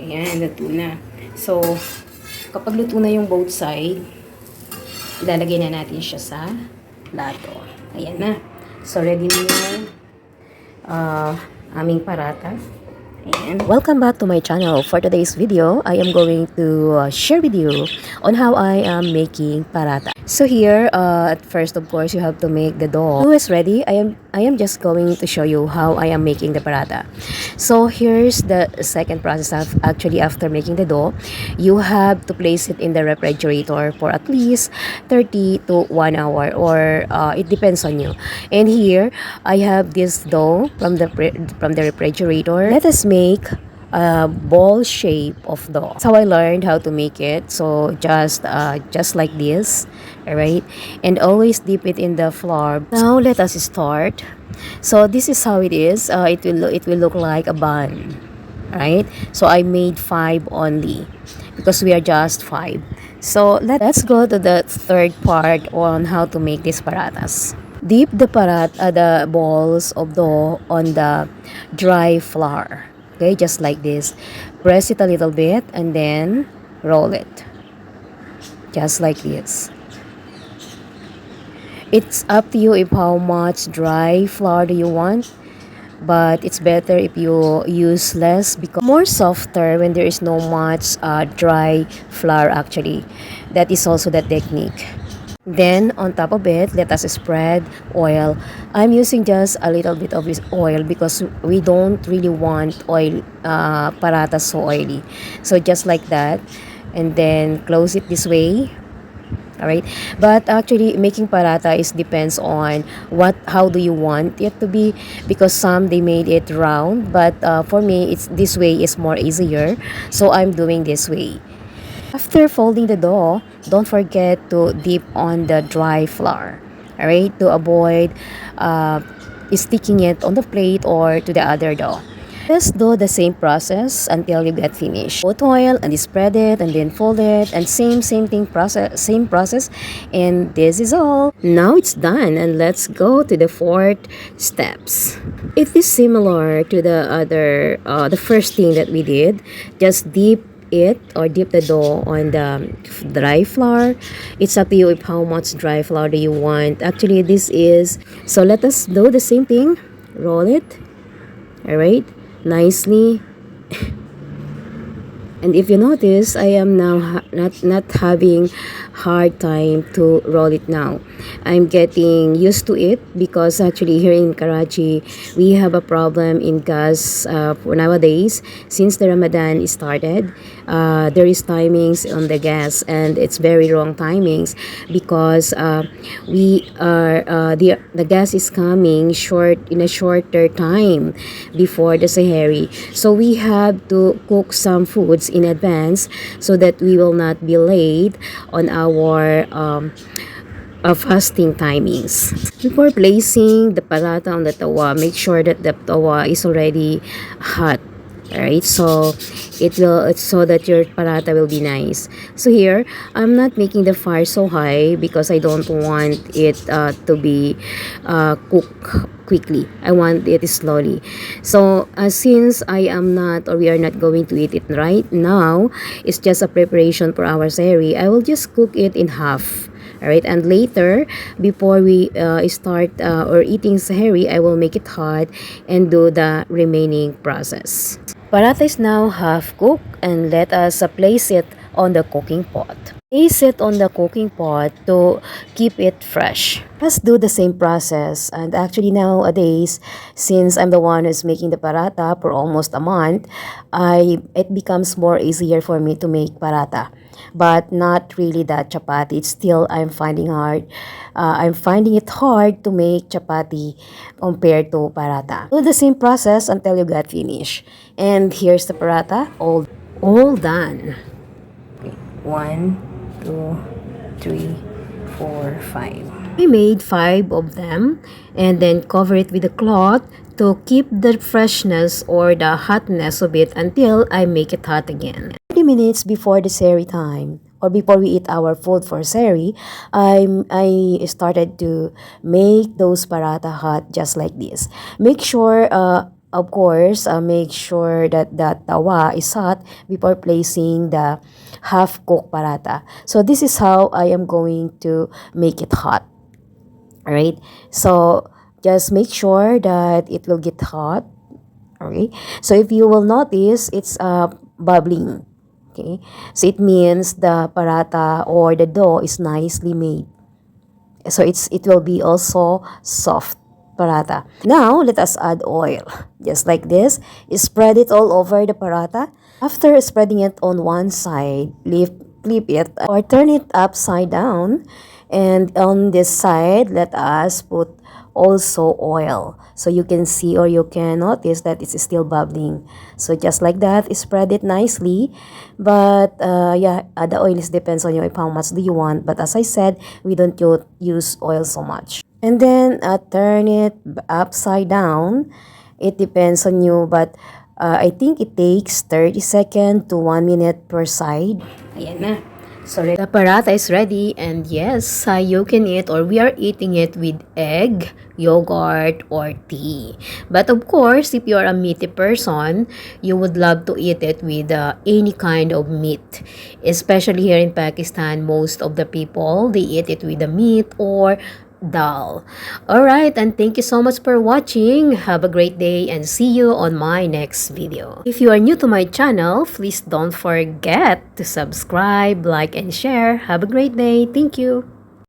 Ayan, luto na. So, kapag luto na yung both side, ilalagay na natin siya sa plato. Ayan na. So, ready na yung aming paratha. Ayan. Welcome back to my channel. For today's video, I am going to share with you on how I am making paratha. So here, at first, of course, you have to make the dough. Dough is ready. I am just going to show you how I am making the paratha. So here's the second process. Actually, after making the dough, you have to place it in the refrigerator for at least 30 to 1 hour, or it depends on you. And here, I have this dough from the refrigerator. Let us make a ball shape of dough. That's how I learned how to make it. So just like this, all right, and always dip it in the flour. Now let us start. So this is how it is. It will look like a bun, right? So I made 5 only because we are just 5. So let's go to the third part on how to make these parathas. Dip the balls of dough on the dry flour. Okay, just like this. Press it a little bit and then roll it. Just like this. It's up to you if how much dry flour do you want, but it's better if you use less because more softer when there is no much dry flour actually. That is also the technique. Then on top of it, let us spread oil. I'm using just a little bit of this oil because we don't really want oil paratha so oily. So just like that, and then close it this way. All right, but actually making paratha is depends on how do you want it to be, because some they made it round, but for me it's this way is more easier, so I'm doing this way. After folding the dough, don't forget to dip on the dry flour, all right, to avoid sticking it on the plate or to the other dough. Just do the same process until you get finished. Put oil and spread it and then fold it, and same process, and this is all. Now it's done, and let's go to the fourth steps. It is similar to the first thing that we did. Just dip it or dip the dough on the dry flour. It's up to you if how much dry flour do you want. Actually, this is, so let us do the same thing. Roll it, all right, nicely. And if you notice, I am now not having hard time to roll it now. I'm getting used to it because actually here in Karachi, we have a problem in gas for nowadays. Since the Ramadan started, there is timings on the gas, and it's very wrong timings because the gas is coming short in a shorter time before the Sahari. So we have to cook some foods in advance so that we will not be late on our fasting timings. Before placing the paratha on the tawa, make sure that the tawa is already hot. Alright, so it's so that your paratha will be nice. So here, I'm not making the fire so high because I don't want it to be cooked quickly. I want it slowly. So since I am not, or we are not going to eat it right now, it's just a preparation for our sehri, I will just cook it in half. Alright, and later, before we start or eating sehri, I will make it hot and do the remaining process. Paratha is now half cooked, and let us place it on the cooking pot. Place it on the cooking pot to keep it fresh. Let's do the same process. And actually nowadays, since I'm the one who's making the paratha for almost a month, it becomes more easier for me to make paratha. But not really that chapati. It's still I'm finding it hard to make chapati compared to paratha. Do the same process until you get finished. And here's the paratha, all done. Okay. 1, 2, 3, 4, 5. We made 5 of them, and then cover it with a cloth to keep the freshness or the hotness of it until I make it hot again. 30 minutes before the sehri time, or before we eat our food for sehri, I started to make those paratha hot just like this. Make sure of course, make sure that the tawa is hot before placing the half-cooked paratha. So this is how I am going to make it hot. All right. So just make sure that it will get hot. Okay. So if you will notice, it's bubbling. Okay. So it means the paratha or the dough is nicely made. So it will be also soft paratha. Now let us add oil. Just like this, spread it all over the paratha. After spreading it on one side, flip it or turn it upside down. And on this side, let us put also oil. So you can see or you can notice that it's still bubbling. So just like that, spread it nicely. But yeah, the oil is depends on you if how much do you want. But as I said, we don't use oil so much. And then turn it upside down. It depends on you, but I think it takes 30 seconds to 1 minute per side. Ayan na. So the paratha is ready, and yes, you can eat or we are eating it with egg, yogurt, or tea. But of course, if you are a meaty person, you would love to eat it with any kind of meat. Especially here in Pakistan, most of the people, they eat it with the meat or dal. Alright, and thank you so much for watching. Have a great day and see you on my next video. If you are new to my channel, please don't forget to subscribe, like, and share. Have a great day. Thank you.